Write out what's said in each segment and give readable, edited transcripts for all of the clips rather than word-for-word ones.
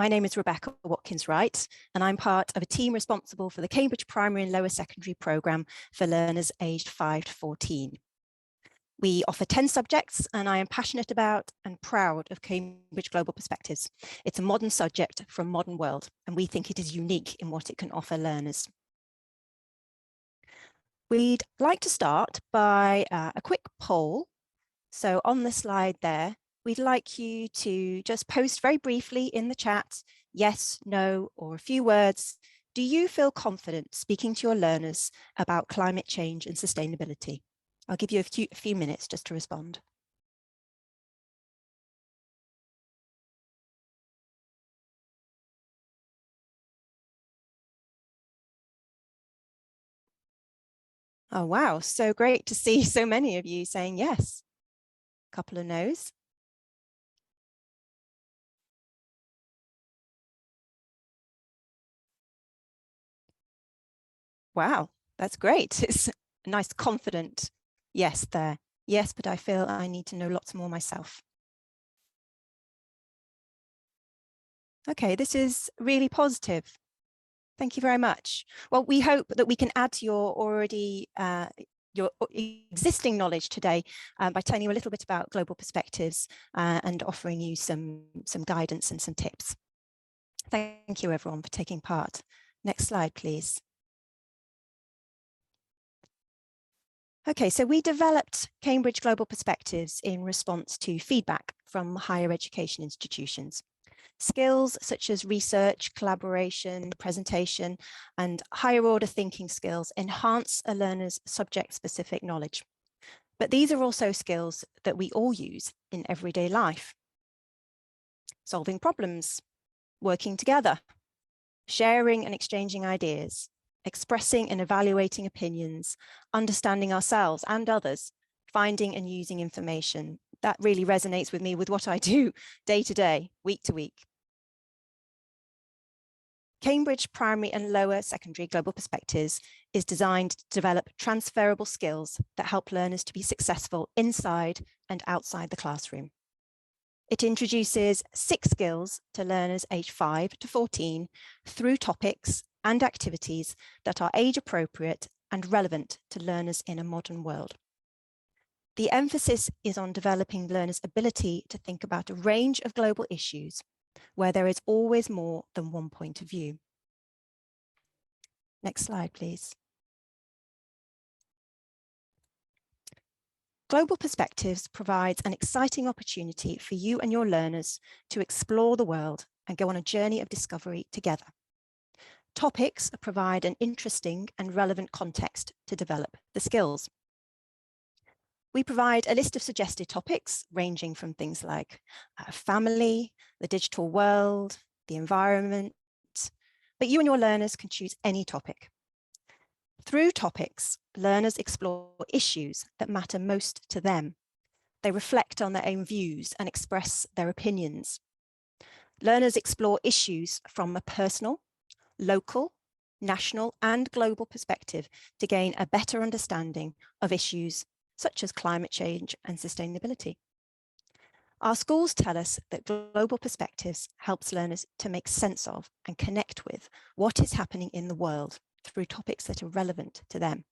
My name is Rebecca Watkins-Wright, and I'm part of a team responsible for the Cambridge Primary and Lower Secondary programme for learners aged 5 to 14. We offer 10 subjects, and I am passionate about and proud of Cambridge Global Perspectives. It's a modern subject from a modern world, and we think it is unique in what it can offer learners. We'd like to start by a quick poll. So on the slide there, we'd like you to just post very briefly in the chat, yes, no, or a few words. Do you feel confident speaking to your learners about climate change and sustainability? I'll give you a few minutes just to respond. Oh, wow. So great to see so many of you saying yes. A couple of no's. Wow, that's great. It's a nice, confident yes there. Yes, but I feel I need to know lots more myself. Okay, this is really positive. Thank you very much. Well, we hope that we can add to your existing knowledge today by telling you a little bit about global perspectives and offering you some guidance and some tips. Thank you everyone for taking part. Next slide, please. Okay, so we developed Cambridge Global Perspectives in response to feedback from higher education institutions. Skills such as research, collaboration, presentation, and higher order thinking skills enhance a learner's subject-specific knowledge. But these are also skills that we all use in everyday life. Solving problems, working together, sharing and exchanging ideas, expressing and evaluating opinions, understanding ourselves and others, finding and using information. That really resonates with me with what I do day to day, week to week. Cambridge Primary and Lower Secondary Global Perspectives is designed to develop transferable skills that help learners to be successful inside and outside the classroom. It introduces 6 skills to learners aged 5 to 14 through topics and activities that are age appropriate and relevant to learners in a modern world. The emphasis is on developing learners' ability to think about a range of global issues where there is always more than one point of view. Next slide, please. Global Perspectives provides an exciting opportunity for you and your learners to explore the world and go on a journey of discovery together. Topics provide an interesting and relevant context to develop the skills. We provide a list of suggested topics ranging from things like family, the digital world, the environment, but you and your learners can choose any topic. Through topics, learners explore issues that matter most to them. They reflect on their own views and express their opinions. Learners explore issues from a personal, local, national, and global perspective to gain a better understanding of issues such as climate change and sustainability. Our schools tell us that Global Perspectives helps learners to make sense of and connect with what is happening in the world through topics that are relevant to them.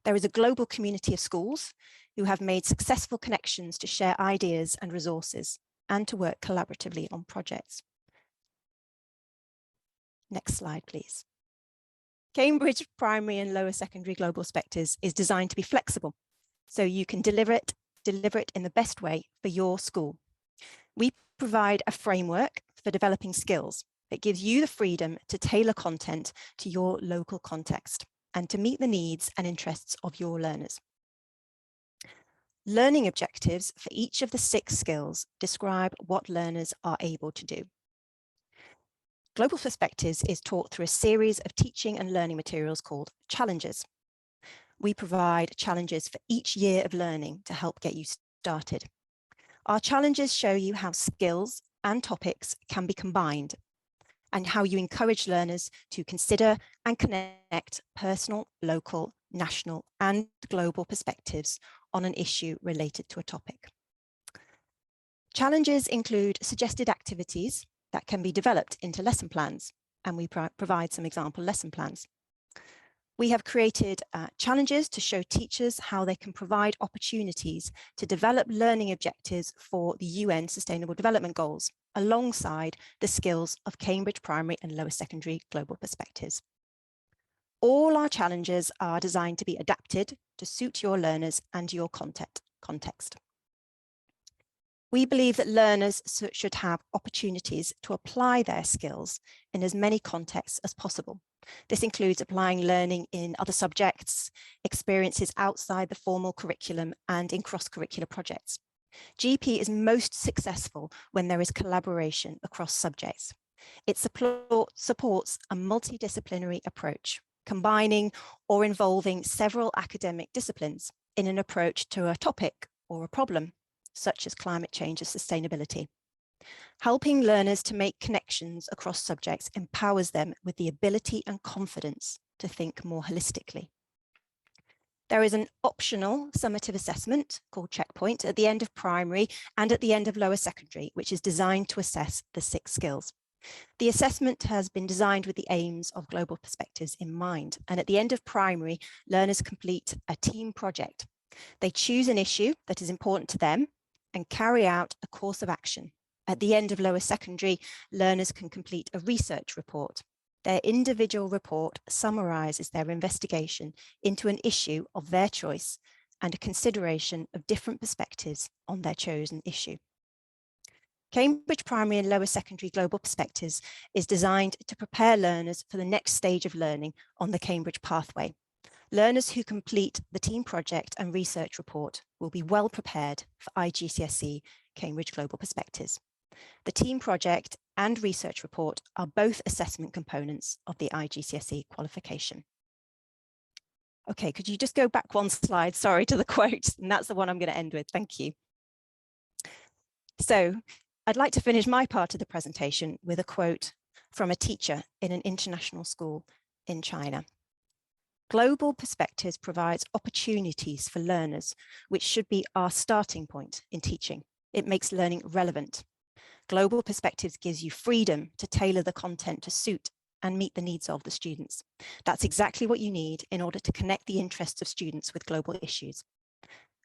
There is a global community of schools who have made successful connections to share ideas and resources and to work collaboratively on projects. Next slide, please. Cambridge Primary and Lower Secondary Global Perspectives is designed to be flexible, so you can deliver it in the best way for your school. We provide a framework for developing skills that gives you the freedom to tailor content to your local context and to meet the needs and interests of your learners. Learning objectives for each of the 6 skills describe what learners are able to do. Global Perspectives is taught through a series of teaching and learning materials called challenges. We provide challenges for each year of learning to help get you started. Our challenges show you how skills and topics can be combined and how you encourage learners to consider and connect personal, local, national, and global perspectives on an issue related to a topic. Challenges include suggested activities that can be developed into lesson plans, and we provide some example lesson plans. We have created challenges to show teachers how they can provide opportunities to develop learning objectives for the UN Sustainable Development Goals, alongside the skills of Cambridge primary and lower secondary global perspectives. All our challenges are designed to be adapted to suit your learners and your context. We believe that learners should have opportunities to apply their skills in as many contexts as possible. This includes applying learning in other subjects, experiences outside the formal curriculum, and in cross-curricular projects. GP is most successful when there is collaboration across subjects. It supports a multidisciplinary approach, combining or involving several academic disciplines in an approach to a topic or a problem, such as climate change or sustainability. Helping learners to make connections across subjects empowers them with the ability and confidence to think more holistically. There is an optional summative assessment called Checkpoint at the end of primary and at the end of lower secondary, which is designed to assess the 6 skills. The assessment has been designed with the aims of global perspectives in mind, and at the end of primary, learners complete a team project. They choose an issue that is important to them and carry out a course of action. At the end of lower secondary, learners can complete a research report. Their individual report summarizes their investigation into an issue of their choice and a consideration of different perspectives on their chosen issue. Cambridge Primary and Lower Secondary Global Perspectives is designed to prepare learners for the next stage of learning on the Cambridge pathway. Learners who complete the team project and research report will be well prepared for IGCSE Cambridge Global Perspectives. The team project and research report are both assessment components of the IGCSE qualification. Okay, could you just go back one slide, sorry, to the quote, and that's the one I'm going to end with, thank you. So I'd like to finish my part of the presentation with a quote from a teacher in an international school in China. Global Perspectives provides opportunities for learners, which should be our starting point in teaching. It makes learning relevant. Global Perspectives gives you freedom to tailor the content to suit and meet the needs of the students. That's exactly what you need in order to connect the interests of students with global issues.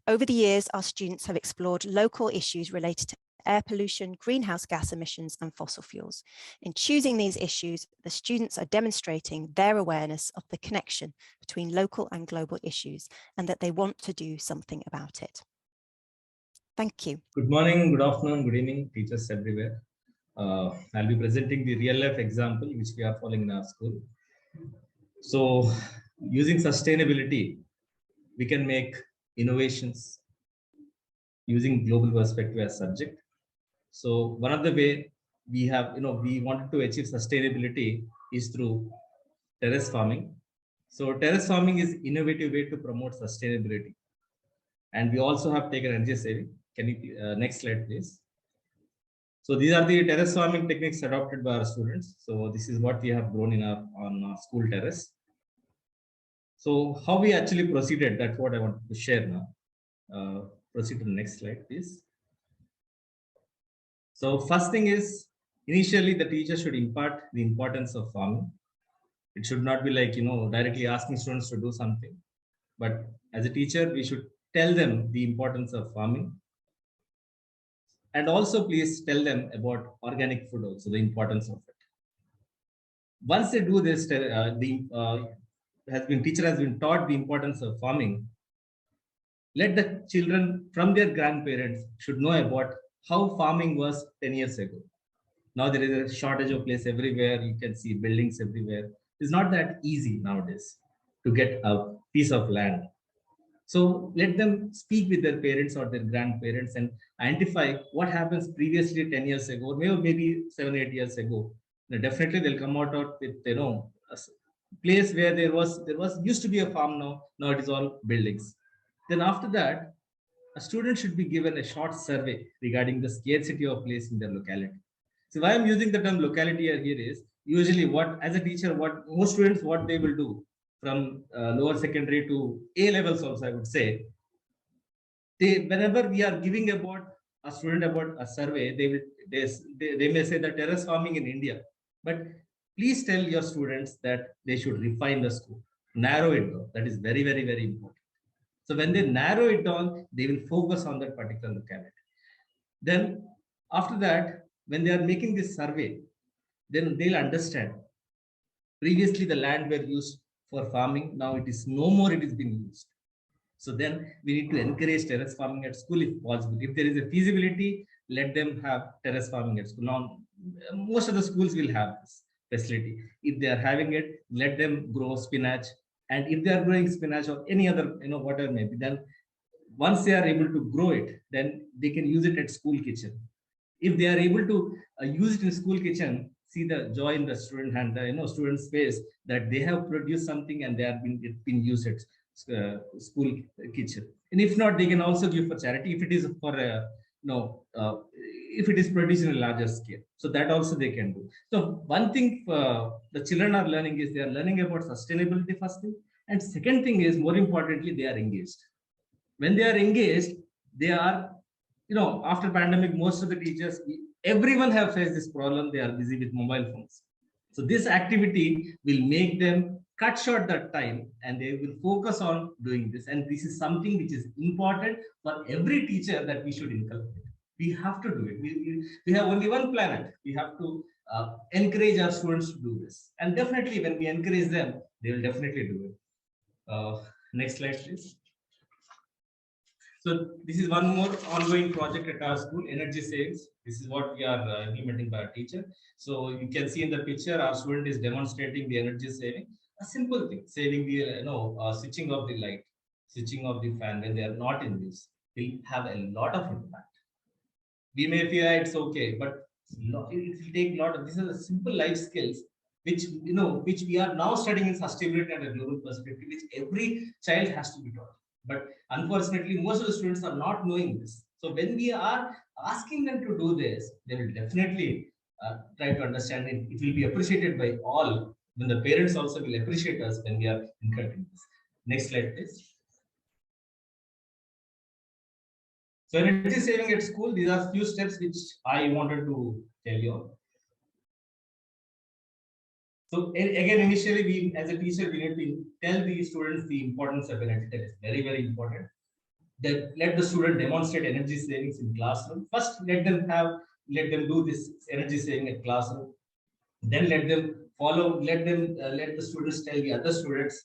Over the years, our students have explored local issues related to air pollution, greenhouse gas emissions, and fossil fuels. In choosing these issues, the students are demonstrating their awareness of the connection between local and global issues and that they want to do something about it. Thank you. Good morning, good afternoon, good evening, teachers everywhere. I'll be presenting the real life example which we are following in our school. So using sustainability, we can make innovations using global perspective as subject. So one of the way we have, we wanted to achieve sustainability is through terrace farming. So terrace farming is innovative way to promote sustainability. And we also have taken energy saving. Can you next slide, please? So these are the terrace farming techniques adopted by our students. So this is what we have grown in on our school terrace. So how we actually proceeded, that's what I want to share now. Proceed to the next slide, please. So first thing is, initially the teacher should impart the importance of farming. It should not be like, directly asking students to do something. But as a teacher, we should tell them the importance of farming. And also please tell them about organic food also, the importance of it. Once they do this, teacher has been taught the importance of farming. Let the children from their grandparents should know about how farming was 10 years ago. Now there is a shortage of place everywhere. You can see buildings everywhere. It's not that easy nowadays to get a piece of land. So let them speak with their parents or their grandparents and identify what happens previously 10 years ago, or maybe 7, 8 years ago. Now definitely they'll come out with a place where there was used to be a farm. Now it is all buildings. Then after that, a student should be given a short survey regarding the scarcity of place in their locality. So why I'm using the term locality here is usually what, as a teacher, what most students, what they will do from lower secondary to A levels also, I would say, whenever we are giving about a student about a survey, they may say that terrace farming in India, but please tell your students that they should refine the scope, narrow it down. That is very, very, very important. So when they narrow it down, they will focus on that particular locality. Then after that, when they are making this survey, then they'll understand. Previously, the land were used for farming. Now it is no more. It is being used. So then we need to encourage terrace farming at school if possible. If there is a feasibility, let them have terrace farming at school. Now, most of the schools will have this facility. If they are having it, let them grow spinach. And if they are growing spinach or any other, whatever maybe, then once they are able to grow it, then they can use it at school kitchen. If they are able to use it in school kitchen, see the joy in the student hand, student's face that they have produced something and it's been used at school kitchen. And if not, they can also give for charity if it is for if it is produced in a larger scale. So that also they can do. So one thing the children are learning is they are learning about sustainability first thing, and second thing is more importantly they are engaged. When they are engaged, they are, after pandemic, most of the teachers, everyone have faced this problem. They are busy with mobile phones. So this activity will make them cut short that time and they will focus on doing this. And this is something which is important for every teacher that we should inculcate. We have to do it. We have only one planet. We have to encourage our students to do this. And definitely when we encourage them, they will definitely do it. Next slide, please. So this is one more ongoing project at our school, energy savings. This is what we are implementing by our teacher. So you can see in the picture, our student is demonstrating the energy saving. A simple thing, saving the, switching off the light, switching off the fan when they are not in use, will have a lot of impact. We may feel it's okay, but it will take a lot of, these are the simple life skills which we are now studying in sustainability and a global perspective, which every child has to be taught. But unfortunately, most of the students are not knowing this. So when we are asking them to do this, they will definitely try to understand it. It will be appreciated by all. When the parents also will appreciate us when we are inculcating this. Next slide, please. So energy saving at school, these are few steps which I wanted to tell you. So again, initially, we as a teacher, we need to tell the students the importance of energy. That is very, very important. Then let the student demonstrate energy savings in classroom. First, let them do this energy saving at classroom. Then let them follow. Let the students tell the other students,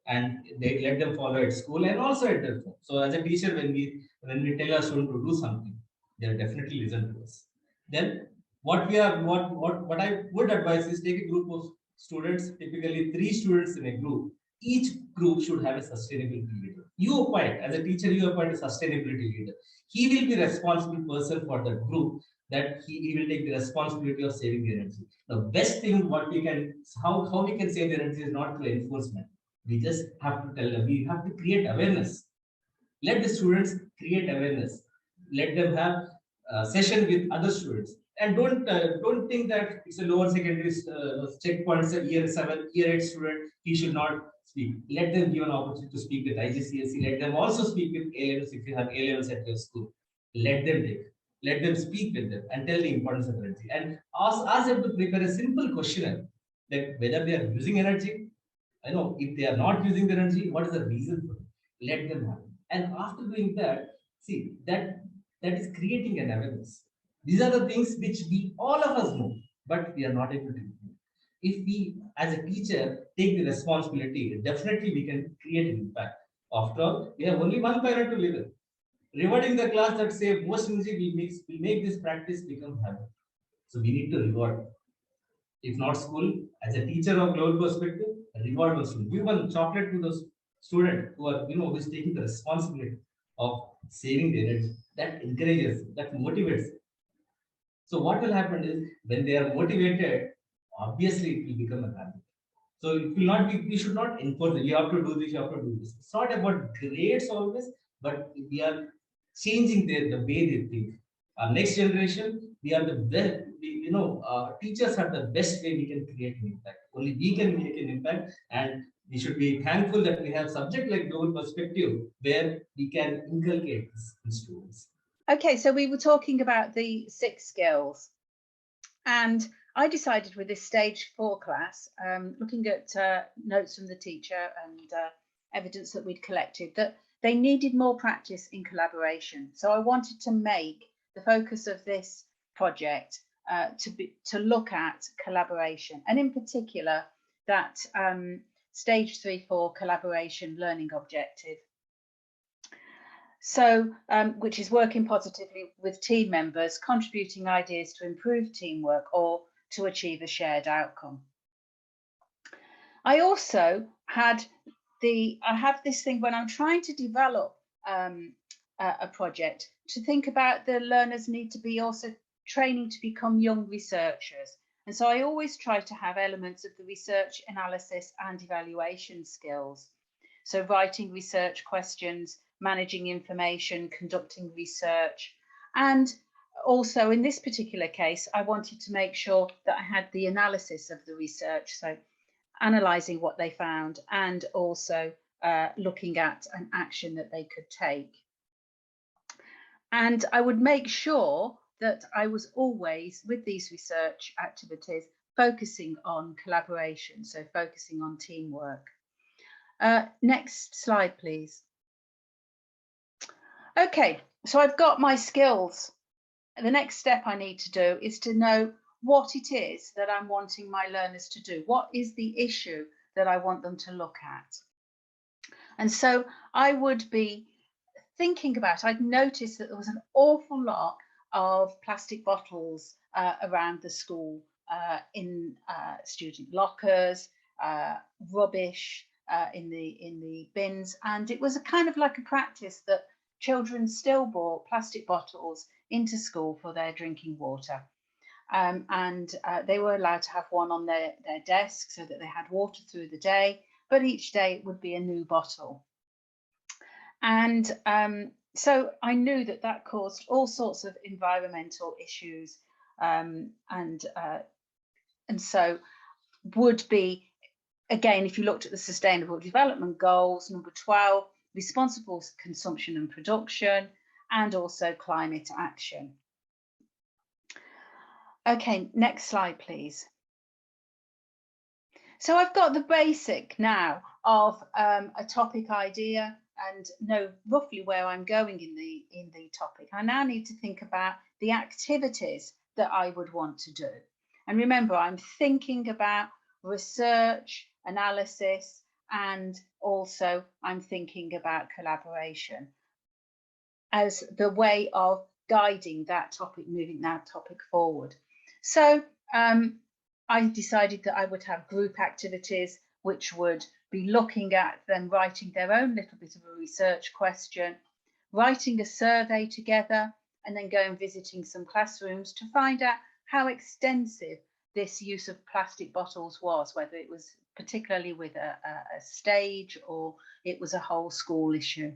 and they let them follow at school and also at their home. So as a teacher, when we tell our student to do something, they'll definitely listen to us. Then what I would advise is take a group of students, typically 3 students in a group. Each group should have a sustainability leader. You appoint, as a teacher, you appoint a sustainability leader. He will be responsible person for the group, that he will take the responsibility of saving the energy. The best thing what we can, how we can save the energy is not through enforcement. We just have to tell them, we have to create awareness. Let the students create awareness. Let them have a session with other students. And don't think that it's a lower secondary checkpoints, a year 7, year 8 student, he should not speak. Let them give an opportunity to speak with IGCSE. Let them also speak with A levels if you have A levels at your school. Let them take. Let them speak with them and tell the importance of energy. And ask them to prepare a simple questionnaire that whether they are using energy. I know if they are not using the energy, what is the reason for it? Let them have it. And after doing that, see that is creating an awareness. These are the things which we all of us know, but we are not able to do. If we, as a teacher, take the responsibility, definitely we can create an impact. After all, we have only one parent to live in. Rewarding the class that save most energy will make this practice become habit. So we need to reward. If not school, as a teacher of global perspective, reward the student. Give one chocolate to the student who is taking the responsibility of saving the energy. That encourages, that motivates. So what will happen is when they are motivated, obviously it will become a habit. So it will not be, we should not enforce it. You have to do this, you have to do this. It's not about grades always, but we are changing the way they think. Our next generation, we are the best, teachers are the best way we can create an impact. Only we can make an impact, and we should be thankful that we have subject like global perspective where we can inculcate this in students. Okay, so we were talking about the 6 skills, and I decided with this stage 4 class, looking at notes from the teacher and evidence that we'd collected, that they needed more practice in collaboration. So I wanted to make the focus of this project to look at collaboration, and in particular that stage 3-4 collaboration learning objective. So, which is working positively with team members, contributing ideas to improve teamwork or to achieve a shared outcome. I also had I have this thing when I'm trying to develop a project, to think about the learners need to be also training to become young researchers. And so I always try to have elements of the research, analysis and evaluation skills. So writing research questions, managing information, conducting research. And also in this particular case, I wanted to make sure that I had the analysis of the research. So analysing what they found and also looking at an action that they could take. And I would make sure that I was always, with these research activities, focusing on collaboration, so focusing on teamwork. Next slide, please. Okay, so I've got my skills. The next step I need to do is to know what it is that I'm wanting my learners to do. What is the issue that I want them to look at? And so I would be thinking about, I'd noticed that there was an awful lot of plastic bottles around the school, in student lockers, rubbish in the bins. And it was a kind of like a practice that children still brought plastic bottles into school for their drinking water. And they were allowed to have one on their desk so that they had water through the day, but each day it would be a new bottle. And so I knew that that caused all sorts of environmental issues, and so would be, again, if you looked at the Sustainable Development Goals, number 12, responsible consumption and production, and also climate action. Okay, next slide, please. So I've got the basic now of a topic idea and know roughly where I'm going in the topic. I now need to think about the activities that I would want to do. And remember, I'm thinking about research, analysis, and also I'm thinking about collaboration as the way of guiding that topic, moving that topic forward. So I decided that I would have group activities, which would be looking at them writing their own little bit of a research question, writing a survey together, and then going visiting some classrooms to find out how extensive this use of plastic bottles was, whether it was particularly with a stage or it was a whole school issue.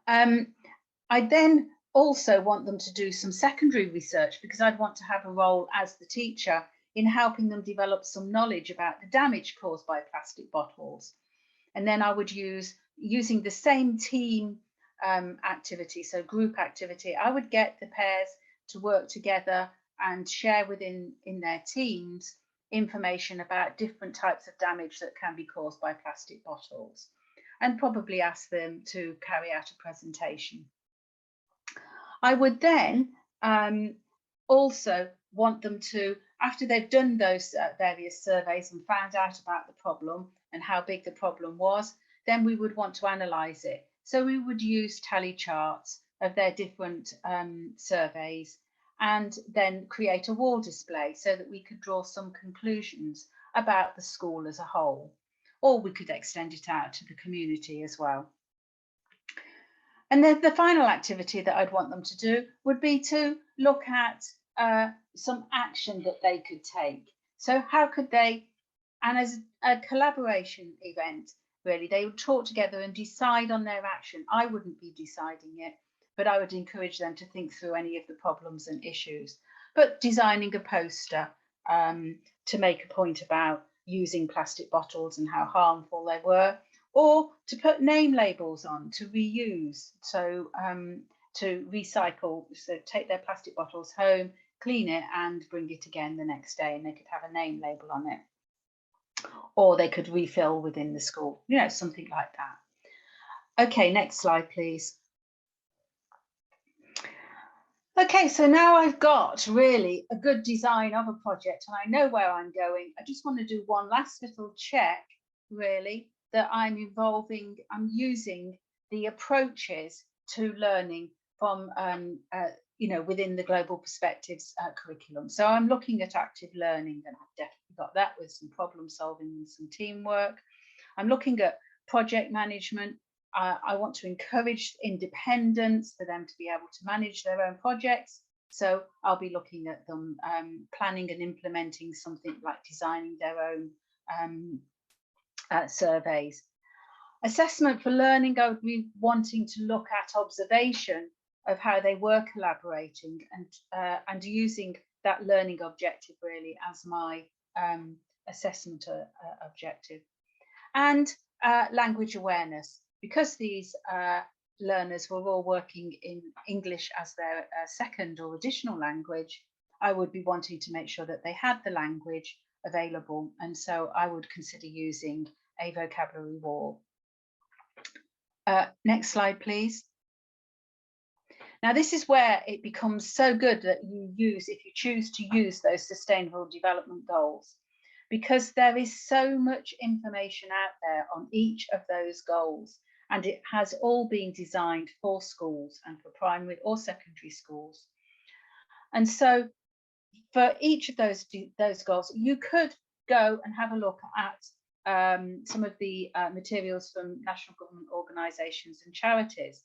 I then also want them to do some secondary research, because I'd want to have a role as the teacher in helping them develop some knowledge about the damage caused by plastic bottles. And then I would using the same team activity, so group activity, I would get the pairs to work together and share within their teams information about different types of damage that can be caused by plastic bottles, and probably ask them to carry out a presentation. I would then also want them to, after they've done those various surveys and found out about the problem and how big the problem was, then we would want to analyse it. So we would use tally charts of their different surveys and then create a wall display so that we could draw some conclusions about the school as a whole, or we could extend it out to the community as well. And then the final activity that I'd want them to do would be to look at some action that they could take. So how could they, and as a collaboration event, really, they would talk together and decide on their action. I wouldn't be deciding it, but I would encourage them to think through any of the problems and issues. But designing a poster to make a point about using plastic bottles and how harmful they were, or to put name labels on, to reuse, so to recycle, so take their plastic bottles home, clean it and bring it again the next day, and they could have a name label on it. Or they could refill within the school, you know, something like that. Okay, next slide, please. Okay, so now I've got really a good design of a project and I know where I'm going. I just want to do one last little check, really, that I'm using the approaches to learning from, you know, within the Global Perspectives curriculum. So I'm looking at active learning, and I've definitely got that with some problem solving and some teamwork. I'm looking at project management. I want to encourage independence for them to be able to manage their own projects. So I'll be looking at them planning and implementing something like designing their own surveys. Assessment for learning, I would be wanting to look at observation of how they were collaborating and using that learning objective really as my assessment objective. And language awareness. Because these learners were all working in English as their second or additional language, I would be wanting to make sure that they had the language available. And so I would consider using a vocabulary wall. Next slide, please. Now, this is where it becomes so good that you use, if you choose to use those sustainable development goals, because there is so much information out there on each of those goals. And it has all been designed for schools and for primary or secondary schools. And so for each of those goals, you could go and have a look at some of the materials from national government organisations and charities.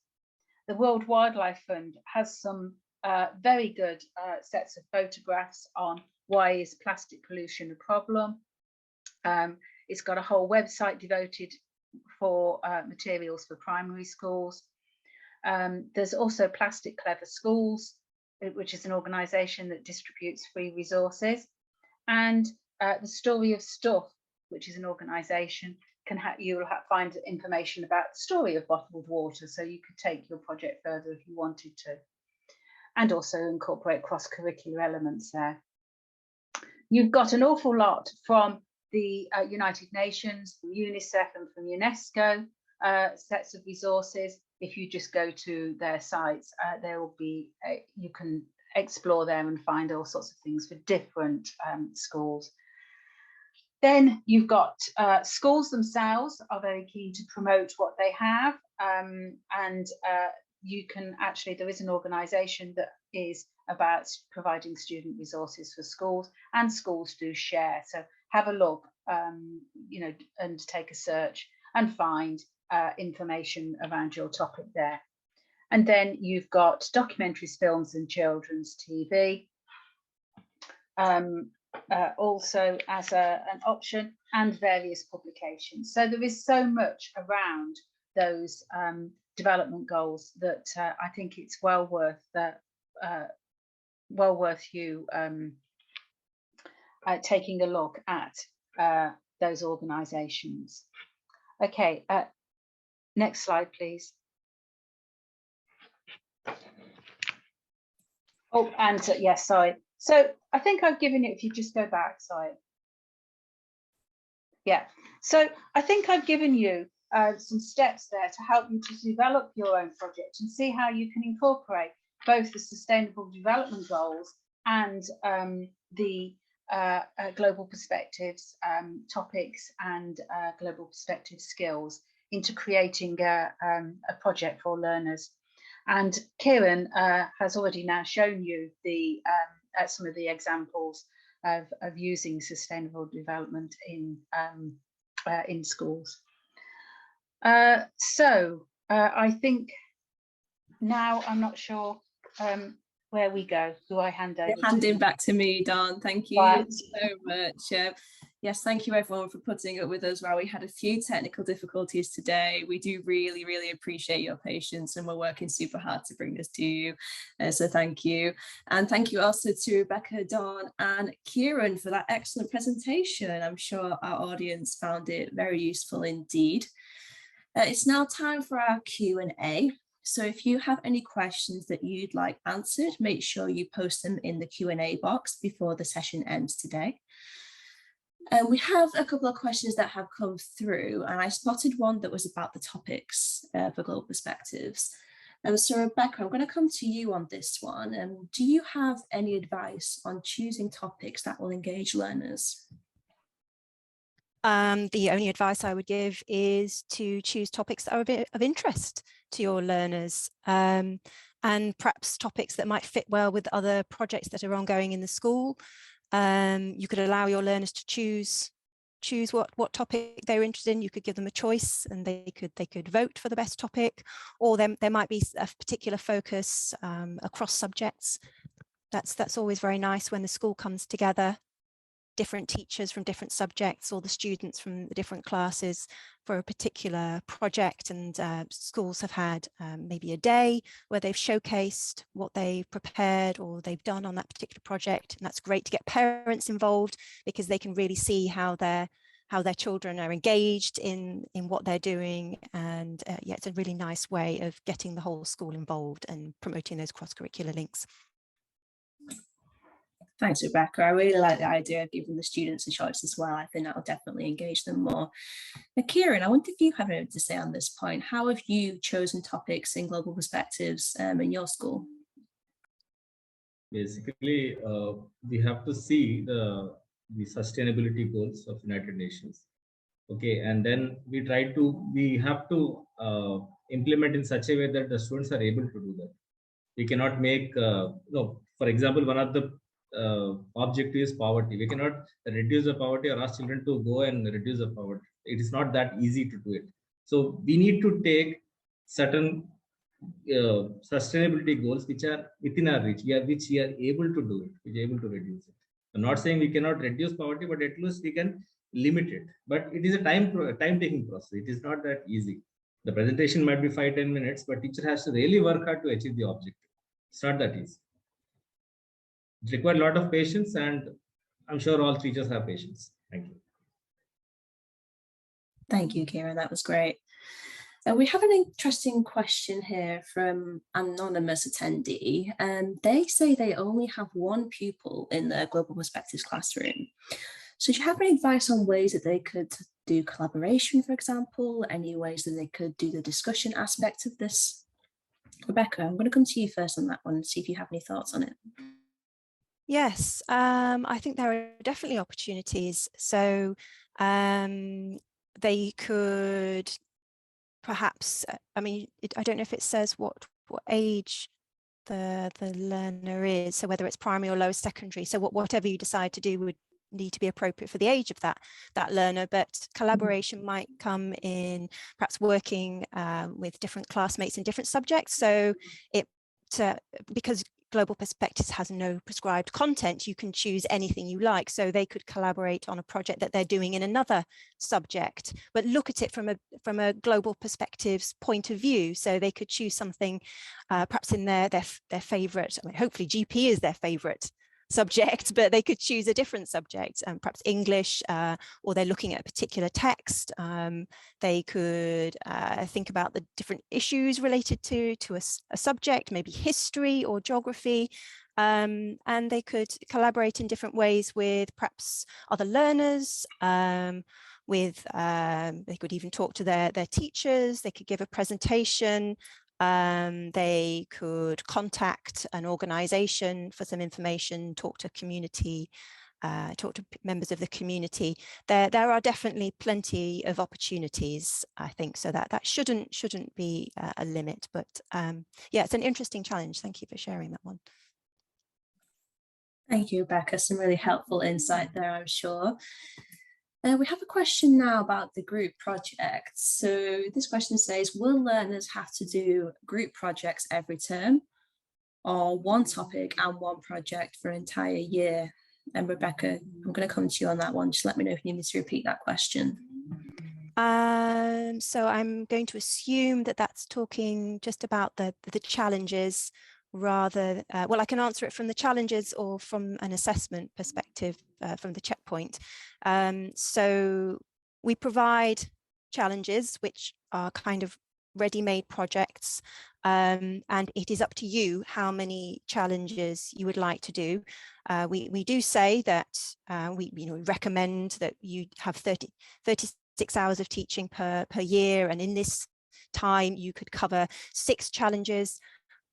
The World Wildlife Fund has some very good sets of photographs on why is plastic pollution a problem. It's got a whole website devoted for materials for primary schools. There's also Plastic Clever Schools, which is an organisation that distributes free resources. And the Story of Stuff, which is an organisation, you'll find information about the story of bottled water, so you could take your project further if you wanted to. And also incorporate cross-curricular elements there. You've got an awful lot from the United Nations, from UNICEF and from UNESCO, sets of resources. If you just go to their sites, there will be, you can explore there and find all sorts of things for different schools. Then you've got schools themselves are very keen to promote what they have, and you can actually, there is an organisation that is about providing student resources for schools, and schools do share. So have a look, you know, and take a search and find information around your topic there. And then you've got documentaries, films and children's TV also as an option, and various publications. So there is so much around those development goals that I think it's well worth you taking a look at those organisations. Okay, next slide, please. Oh, and yes, sorry. So I think I've given you, if you just go back, sorry. Yeah, so I think I've given you some steps there to help you to develop your own project and see how you can incorporate both the Sustainable Development Goals and the Global Perspectives topics and Global Perspective skills into creating a project for learners. And Kiran has already now shown you the some of the examples of using sustainable development in schools. So I think now I'm not sure where we go. Do I hand over? Handing back to me, Dawn. Thank you so much. Yes, thank you everyone for putting up with us while we had a few technical difficulties today. We do really, really appreciate your patience, and we're working super hard to bring this to you. So thank you. And thank you also to Rebecca, Dawn and Kiran for that excellent presentation. I'm sure our audience found it very useful indeed. It's now time for our Q&A. So if you have any questions that you'd like answered, make sure you post them in the Q&A box before the session ends today. We have a couple of questions that have come through, and I spotted one that was about the topics for Global Perspectives. So Rebecca, I'm going to come to you on this one. Do you have any advice on choosing topics that will engage learners? The only advice I would give is to choose topics that are of interest to your learners, and perhaps topics that might fit well with other projects that are ongoing in the school. You could allow your learners to choose what topic they're interested in. You could give them a choice, and they could vote for the best topic, or there might be a particular focus across subjects. That's always very nice when the school comes together, different teachers from different subjects, or the students from the different classes for a particular project. And schools have had maybe a day where they've showcased what they've prepared or they've done on that particular project. And that's great to get parents involved, because they can really see how their children are engaged in what they're doing. And yeah, it's a really nice way of getting the whole school involved and promoting those cross-curricular links. Thanks, Rebecca. I really like the idea of giving the students a choice as well. I think that will definitely engage them more. Now, Kiran, I wonder if you have anything to say on this point. How have you chosen topics in Global Perspectives in your school? Basically, we have to see the sustainability goals of United Nations. Okay, and then we have to implement in such a way that the students are able to do that. We cannot make, for example, one of the objective is poverty. We cannot reduce the poverty or ask children to go and reduce the poverty. It is not that easy to do it. So we need to take certain sustainability goals which are within our reach, which we are able to do it, which are able to reduce it. I'm not saying we cannot reduce poverty, but at least we can limit it. But it is a time-taking process. It is not that easy. The presentation might be 5-10 minutes, but teacher has to really work hard to achieve the objective. It's not that easy. It requires a lot of patience, and I'm sure all teachers have patience. Thank you. Thank you, Kiran. That was great. We have an interesting question here from an anonymous attendee, and they say they only have one pupil in their Global Perspectives classroom. So do you have any advice on ways that they could do collaboration, for example, any ways that they could do the discussion aspect of this? Rebecca, I'm going to come to you first on that one and see if you have any thoughts on it. Yes, I think there are definitely opportunities. So they could perhaps, I mean, I don't know if it says what age the learner is, so whether it's primary or lower secondary. So whatever you decide to do would need to be appropriate for the age of that learner, but collaboration might come in perhaps working with different classmates in different subjects. So because Global Perspectives has no prescribed content, you can choose anything you like. So they could collaborate on a project that they're doing in another subject, but look at it from a Global Perspectives point of view. So they could choose something perhaps in their favorite, I mean, hopefully GP is their favorite subject, but they could choose a different subject, perhaps English, or they're looking at a particular text. They could think about the different issues related to a subject, maybe history or geography, and they could collaborate in different ways with perhaps other learners. They could even talk to their teachers. They could give a presentation. They could contact an organization for some information, talk to community, talk to members of the community. There are definitely plenty of opportunities, I think, so that shouldn't be a limit. But yeah, it's an interesting challenge. Thank you for sharing that one. Thank you, Rebecca. Some really helpful insight there, I'm sure. We have a question now about the group projects. So this question says, will learners have to do group projects every term, or one topic and one project for an entire year? And Rebecca, I'm going to come to you on that one. Just let me know if you need me to repeat that question. So I'm going to assume that that's talking just about the challenges, rather, well, I can answer it from the challenges or from an assessment perspective, from the checkpoint. So we provide challenges which are kind of ready-made projects, and it is up to you how many challenges you would like to do. We do say that we recommend that you have 36 hours of teaching per year, and in this time you could cover 6 challenges,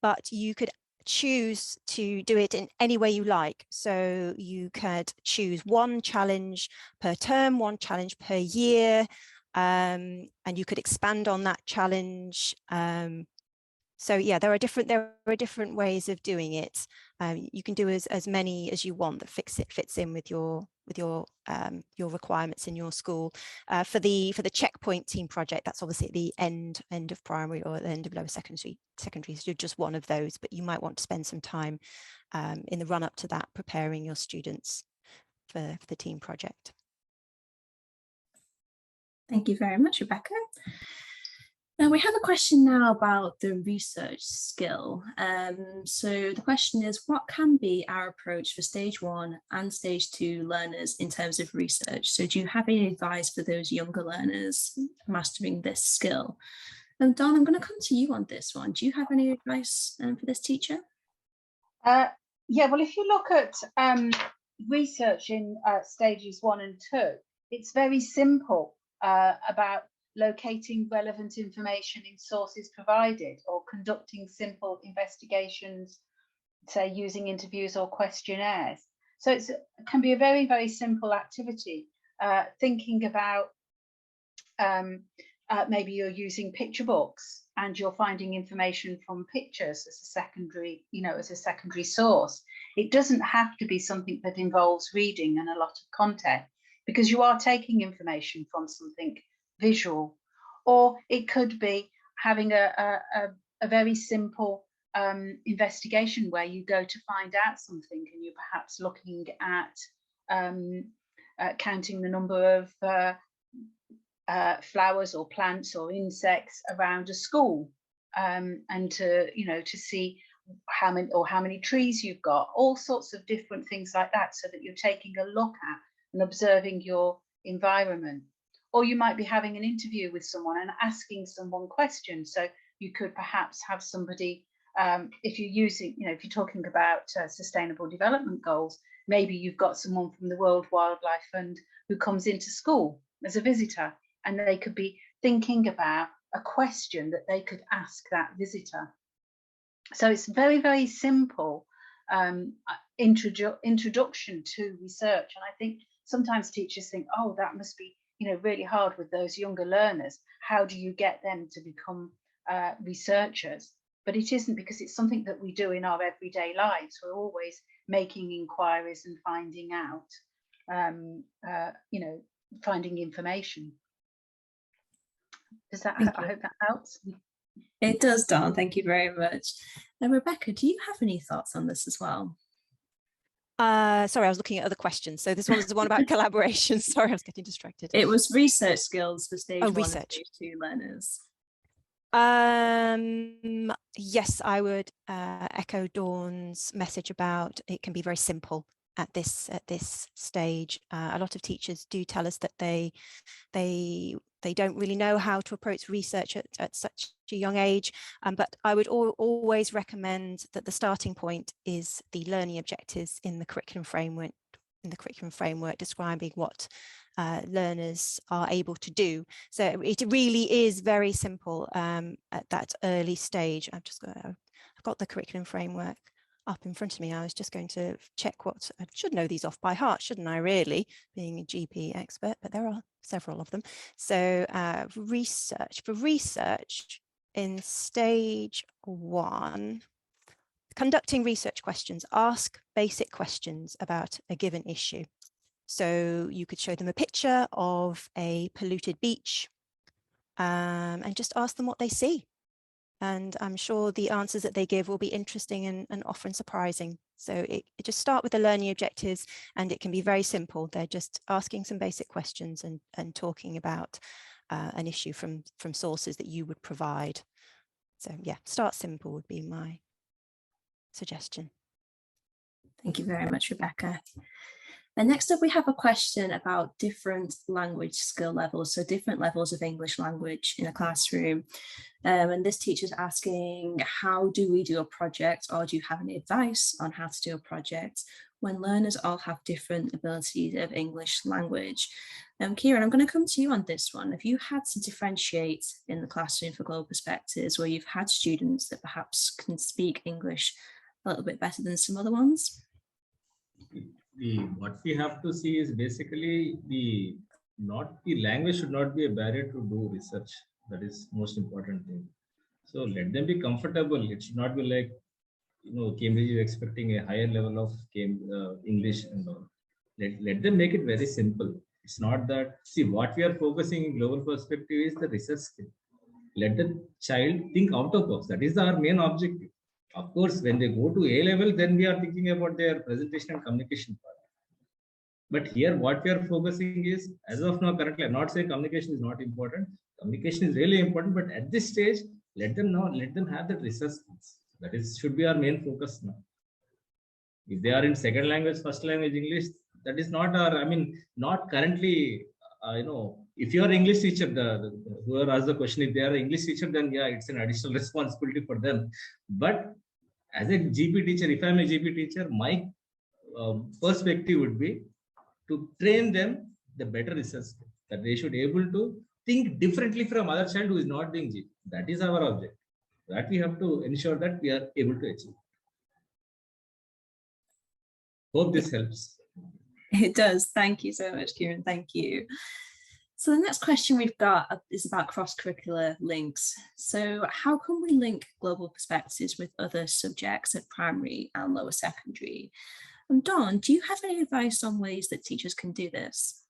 but you could choose to do it in any way you like. So you could choose 1 challenge per term, 1 challenge per year, and you could expand on that challenge. So yeah, there are different ways of doing it. You can do as many as you want that fits in with your requirements in your school. For the checkpoint team project, that's obviously at the end of primary or at the end of lower secondary, so just one of those, but you might want to spend some time in the run up to that preparing your students for the team project. Thank you very much, Rebecca. Now we have a question now about the research skill. So the question is, what can be our approach for stage 1 and stage 2 learners in terms of research? So do you have any advice for those younger learners mastering this skill? And Dawn, I'm going to come to you on this one. Do you have any advice for this teacher? Yeah, well, if you look at research in stages 1 and 2, it's very simple about locating relevant information in sources provided, or conducting simple investigations, say using interviews or questionnaires. So it can be a very, very simple activity. Thinking about maybe you're using picture books and you're finding information from pictures as a secondary source. It doesn't have to be something that involves reading and a lot of content, because you are taking information from something visual. Or it could be having a very simple investigation where you go to find out something, and you're perhaps looking at counting the number of flowers or plants or insects around a school, and to see how many trees you've got, all sorts of different things like that, so that you're taking a look at and observing your environment. Or you might be having an interview with someone and asking someone questions. So you could perhaps have somebody, if you're talking about sustainable development goals, maybe you've got someone from the World Wildlife Fund who comes into school as a visitor, and they could be thinking about a question that they could ask that visitor. So it's very, very simple introduction to research. And I think sometimes teachers think, oh, that must be really hard with those younger learners. How do you get them to become researchers? But it isn't, because it's something that we do in our everyday lives. We're always making inquiries and finding out, finding information. I hope that helps. It does, Dawn. Thank you very much. Now, Rebecca, do you have any thoughts on this as well? Sorry, I was looking at other questions. So this one is the one about collaboration. Sorry, I was getting distracted. It was research skills for stage 1 research. and stage 2 learners. Yes, I would echo Dawn's message about it can be very simple at this stage. A lot of teachers do tell us that they don't really know how to approach research at such a young age, but I would always recommend that the starting point is the learning objectives in the curriculum framework. Describing what learners are able to do. So it really is very simple at that early stage. I've got the curriculum framework up in front of me. I was just going to check what I should know these off by heart, shouldn't I, really, being a GP expert, but there are several of them. So for research in stage 1, conducting research questions, ask basic questions about a given issue. So you could show them a picture of a polluted beach and just ask them what they see. And I'm sure the answers that they give will be interesting and often surprising. So it just start with the learning objectives, and it can be very simple. They're just asking some basic questions and talking about an issue from sources that you would provide. So yeah, start simple would be my suggestion. Thank you very much, Rebecca. And next up, we have a question about different language skill levels, so different levels of English language in a classroom. And this teacher's asking, how do we do a project, or do you have any advice on how to do a project when learners all have different abilities of English language? Kiran, I'm going to come to you on this one. Have you had to differentiate in the classroom for Global Perspectives where you've had students that perhaps can speak English a little bit better than some other ones? What we have to see is basically the language should not be a barrier to do research. That is most important thing. So let them be comfortable. It should not be like, Cambridge is expecting a higher level of English and all. Let them make it very simple. It's not that, see, what we are focusing in Global Perspective is the research skill. Let the child think out of box. That is our main objective. Of course, when they go to A level, then we are thinking about their presentation and communication part. But here, what we are focusing is, as of now, currently, I'm not saying communication is not important. Communication is really important, but at this stage, let them have that research skills. That should be our main focus now. If they are in second language, first language English, that is not not currently, if you are English teacher, whoever asked the question, if they are an English teacher, then yeah, it's an additional responsibility for them. But as a GP teacher, if I'm a GP teacher, my perspective would be to train them the better research, that they should be able to think differently from other child who is not doing GP. That is our objective. That we have to ensure that we are able to achieve. Hope this helps. It does. Thank you so much, Kiran. Thank you. So the next question we've got is about cross-curricular links. So how can we link Global Perspectives with other subjects at primary and lower secondary? And Dawn, do you have any advice on ways that teachers can do this?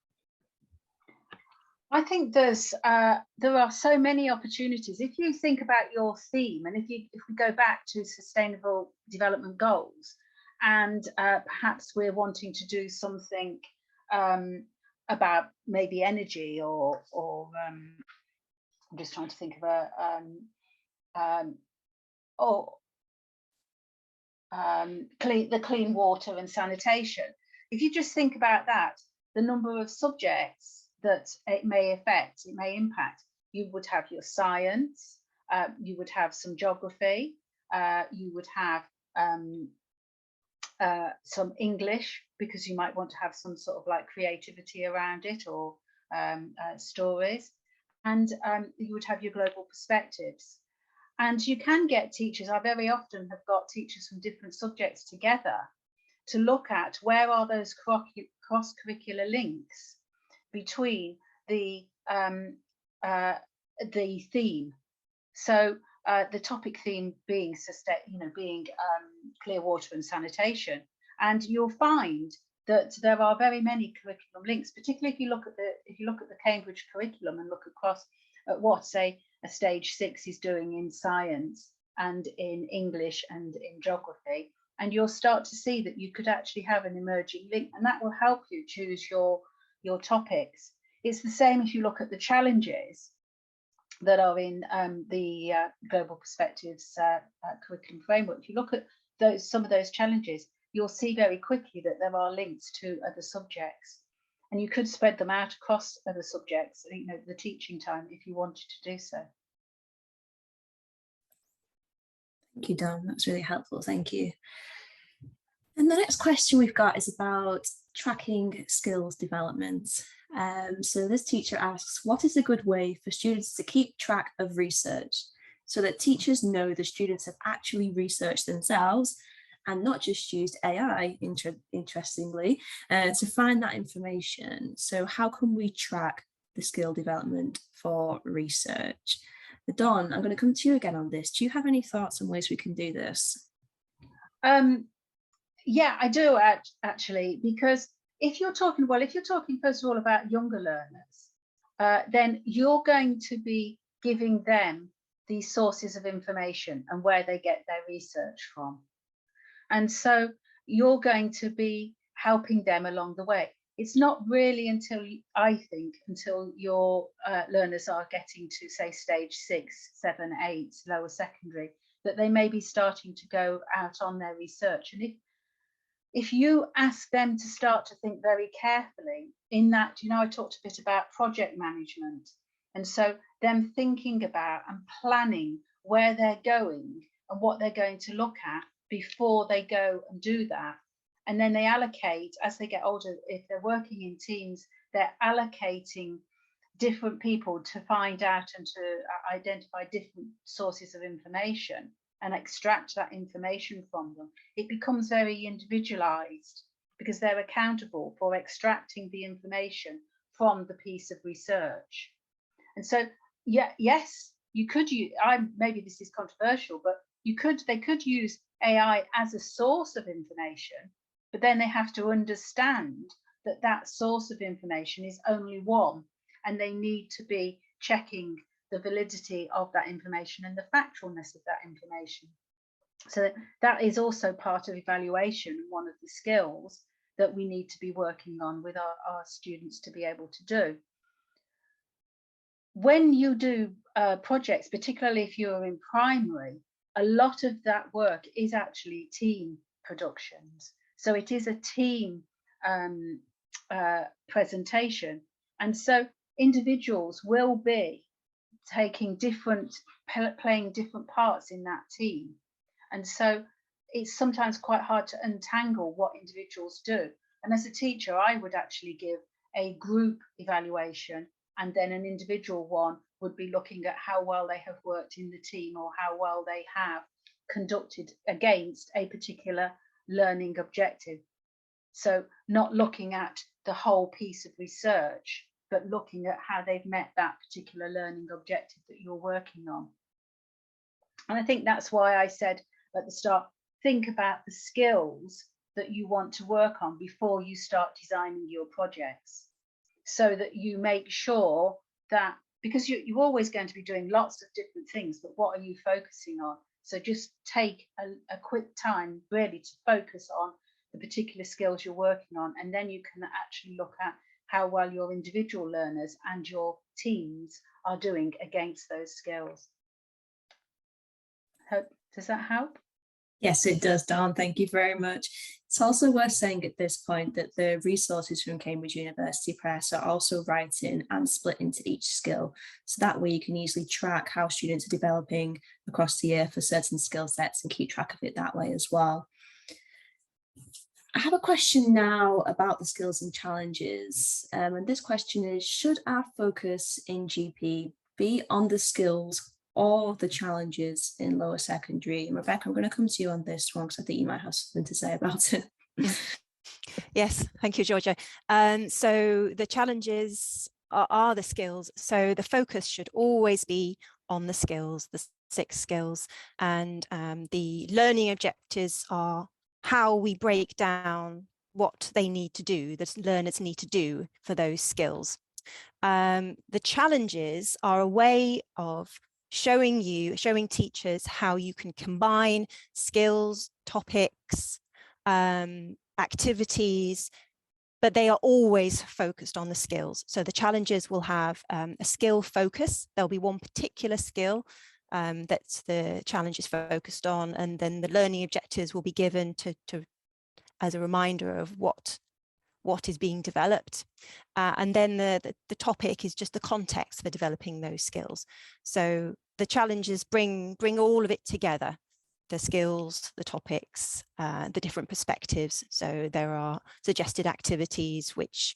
I think there are so many opportunities. If you think about your theme, and if we go back to Sustainable Development Goals, and perhaps we're wanting to do something about maybe energy, or I'm just trying to think of the clean water and sanitation. If you just think about that, the number of subjects that it may affect, it may impact. You would have your science, you would have some geography, you would have some English, because you might want to have some sort of like creativity around it, or stories, and you would have your Global Perspectives. And you can get teachers, I very often have got teachers from different subjects together to look at where are those cross-curricular links between the theme. So the topic theme being clear water and sanitation, and you'll find that there are very many curriculum links, particularly if you look at the Cambridge curriculum and look across at what, say, a stage 6 is doing in science and in English and in geography, and you'll start to see that you could actually have an emerging link, and that will help you choose your topics. It's the same if you look at the challenges that are in the Global Perspectives curriculum framework. If you look at some of those challenges, you'll see very quickly that there are links to other subjects, and you could spread them out across other subjects, the teaching time, if you wanted to do so. Thank you, Dawn. That's really helpful. Thank you. And the next question we've got is about tracking skills development. So this teacher asks, what is a good way for students to keep track of research so that teachers know the students have actually researched themselves and not just used AI, interestingly, to find that information? So how can we track the skill development for research? Dawn, I'm going to come to you again on this. Do you have any thoughts on ways we can do this? Yeah, I do actually, because if you're talking first of all about younger learners, then you're going to be giving them these sources of information and where they get their research from. And so you're going to be helping them along the way. It's not really until your learners are getting to, say, stage 6, 7, 8, lower secondary, that they may be starting to go out on their research. And if you ask them to start to think very carefully in that, I talked a bit about project management. And so them thinking about and planning where they're going and what they're going to look at before they go and do that. And then they allocate, as they get older, if they're working in teams, they're allocating different people to find out and to identify different sources of information and extract that information from them. It becomes very individualized because they're accountable for extracting the information from the piece of research. And so, yeah, yes, you could use, maybe this is controversial, but they could use AI as a source of information, but then they have to understand that that source of information is only one, and they need to be checking the validity of that information and the factualness of that information. So that is also part of evaluation, one of the skills that we need to be working on with our students to be able to do. When you do projects, particularly if you're in primary, a lot of that work is actually team productions. So it is a team presentation. And so individuals will be playing different parts in that team. And so it's sometimes quite hard to untangle what individuals do. And as a teacher, I would actually give a group evaluation, and then an individual one would be looking at how well they have worked in the team or how well they have conducted against a particular learning objective. So not looking at the whole piece of research, but looking at how they've met that particular learning objective that you're working on. And I think that's why I said at the start, think about the skills that you want to work on before you start designing your projects, so that you make sure that, because you're always going to be doing lots of different things, but what are you focusing on? So just take a quick time really to focus on the particular skills you're working on, and then you can actually look at how well your individual learners and your teams are doing against those skills. Does that help? Yes, it does, Dawn. Thank you very much. It's also worth saying at this point that the resources from Cambridge University Press are also writing and split into each skill. So that way you can easily track how students are developing across the year for certain skill sets and keep track of it that way as well. I have a question now about the skills and challenges. And this question is, should our focus in GP be on the skills or the challenges in lower secondary? And Rebecca, I'm going to come to you on this one because I think you might have something to say about it. Yes, thank you, Georgia. So the challenges are the skills. So the focus should always be on the skills, the 6 skills, and the learning objectives are how we break down what they need to do, the learners need to do for those skills. The challenges are a way of showing teachers how you can combine skills, topics, activities, but they are always focused on the skills. So the challenges will have a skill focus. There'll be one particular skill that the challenge is focused on, and then the learning objectives will be given to as a reminder of what is being developed, and then the topic is just the context for developing those skills. So the challenges bring all of it together, the skills, the topics, the different perspectives. So there are suggested activities which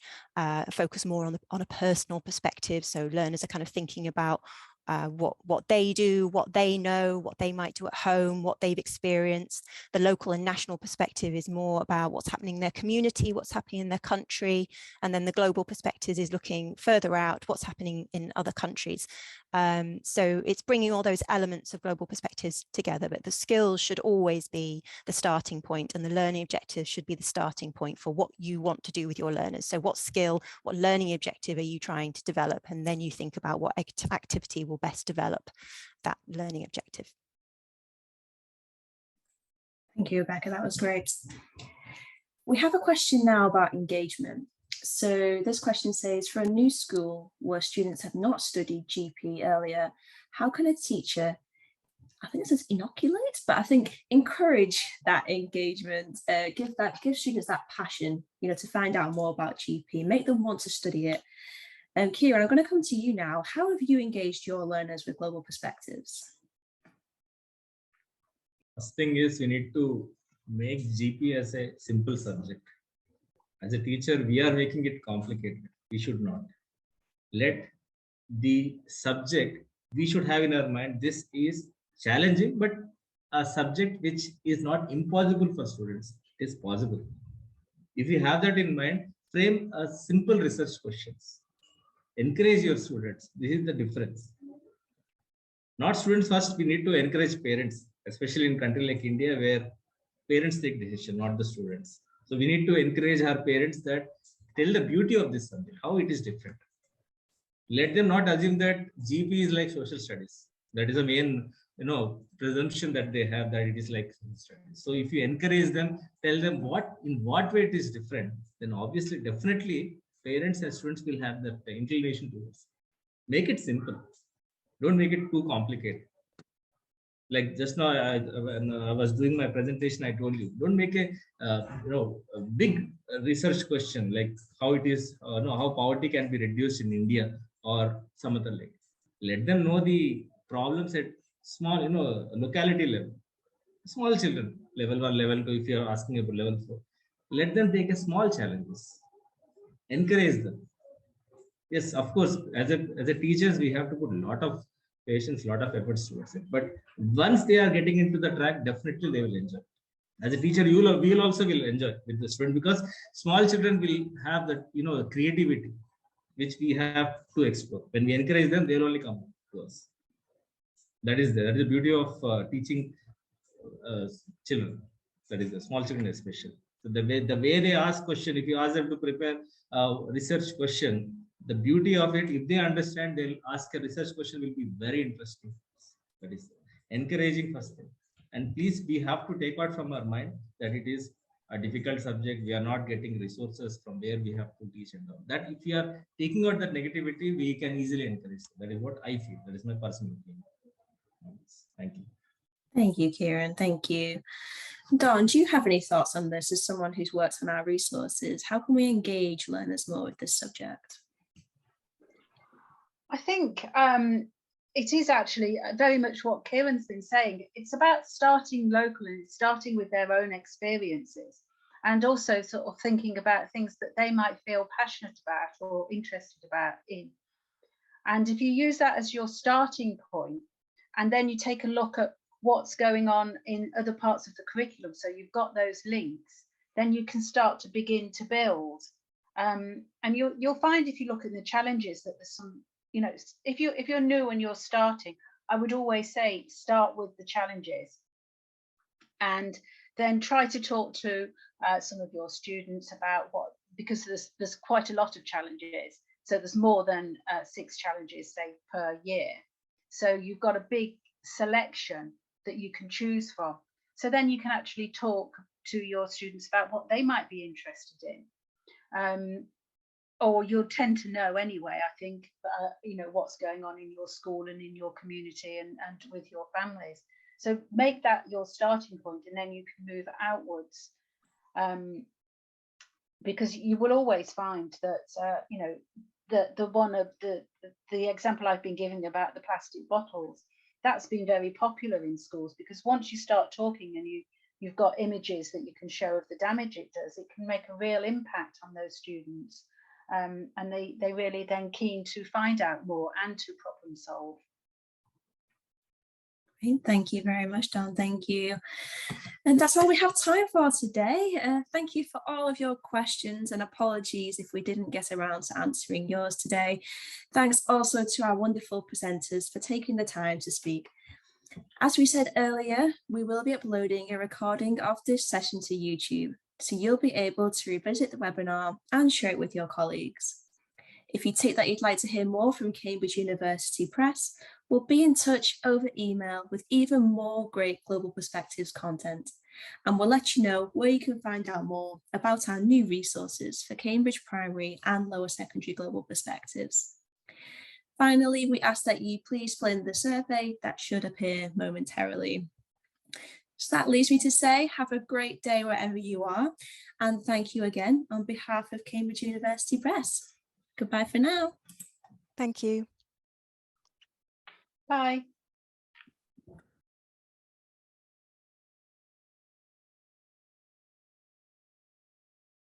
focus more on a personal perspective. So learners are kind of thinking about what they do, what they know, what they might do at home, what they've experienced. The local and national perspective is more about what's happening in their community, what's happening in their country. And then the global perspective is looking further out, what's happening in other countries. So it's bringing all those elements of global perspectives together, but the skills should always be the starting point, and the learning objectives should be the starting point for what you want to do with your learners. So what skill, what learning objective are you trying to develop? And then you think about what activity will best develop that learning objective. Thank you, Rebecca. That was great. We have a question now about engagement. So this question says, for a new school where students have not studied GP earlier, how can a teacher I think this is inoculate, but I think encourage that engagement, give students that passion, to find out more about GP, make them want to study it. Kiran, I'm going to come to you now. How have you engaged your learners with global perspectives? First thing is we need to make GP as a simple subject. As a teacher, we are making it complicated. We should not. Let the subject, we should have in our mind, this is challenging, but a subject which is not impossible for students. It is possible. If you have that in mind, frame a simple research questions. Encourage your students. This is the difference. Not students first, we need to encourage parents, especially in a country like India, where parents take decision, not the students. So we need to encourage our parents that tell the beauty of this subject, how it is different. Let them not assume that GP is like social studies. That is the main, presumption that they have, that it is like social studies. So if you encourage them, tell them in what way it is different, then obviously, definitely, parents and students will have that inclination towards it. Make it simple. Don't make it too complicated. Like just now, when I was doing my presentation, I told you, don't make a big research question like how it is, how poverty can be reduced in India or some other like. Let them know the problems at small, locality level, small children, level 1, level 2. If you are asking about level 4, let them take a small challenges. Encourage them. Yes, of course, as a teachers, we have to put a lot of patience, lot of efforts towards it. But once they are getting into the track, definitely they will enjoy. As a teacher, we will also enjoy with the student, because small children will have that creativity which we have to explore. When we encourage them, they will only come to us. That is the beauty of teaching children. That is the small children especially. So the way they ask question, if you ask them to prepare a research question, the beauty of it, if they understand, they'll ask a research question, will be very interesting. That is encouraging first thing. And please, we have to take out from our mind that it is a difficult subject. We are not getting resources from where we have to teach and all. That if we are taking out that negativity, we can easily encourage. That is what I feel. That is my personal opinion. Thank you. Thank you, Kiran. Thank you. Dawn, do you have any thoughts on this as someone who's worked on our resources? How can we engage learners more with this subject? I think it is actually very much what Kiran's been saying. It's about starting local and starting with their own experiences, and also sort of thinking about things that they might feel passionate about or interested about in. And if you use that as your starting point, and then you take a look at what's going on in other parts of the curriculum, so you've got those links, then you can start to begin to build. And you'll find, if you look at the challenges, that there's some, if you're new and you're starting, I would always say start with the challenges, and then try to talk to some of your students about because there's quite a lot of challenges. So there's more than 6 challenges, say, per year. So you've got a big selection that you can choose from. So then you can actually talk to your students about what they might be interested in. Or you'll tend to know anyway, I think, what's going on in your school and in your community and with your families. So make that your starting point, and then you can move outwards. Because you will always find that, the example I've been giving about the plastic bottles, that's been very popular in schools, because once you start talking and you've got images that you can show of the damage it does, it can make a real impact on those students. And they really then keen to find out more and to problem solve. Thank you very much, Dawn. Thank you. And that's all we have time for today. Thank you for all of your questions, and apologies if we didn't get around to answering yours today. Thanks also to our wonderful presenters for taking the time to speak. As we said earlier, we will be uploading a recording of this session to YouTube, so you'll be able to revisit the webinar and share it with your colleagues. If you take that you'd like to hear more from Cambridge University Press, we'll be in touch over email with even more great Global Perspectives content, and we'll let you know where you can find out more about our new resources for Cambridge Primary and Lower Secondary Global Perspectives. Finally, we ask that you please fill in the survey that should appear momentarily. So that leaves me to say, have a great day wherever you are. And thank you again on behalf of Cambridge University Press. Goodbye for now. Thank you. Bye.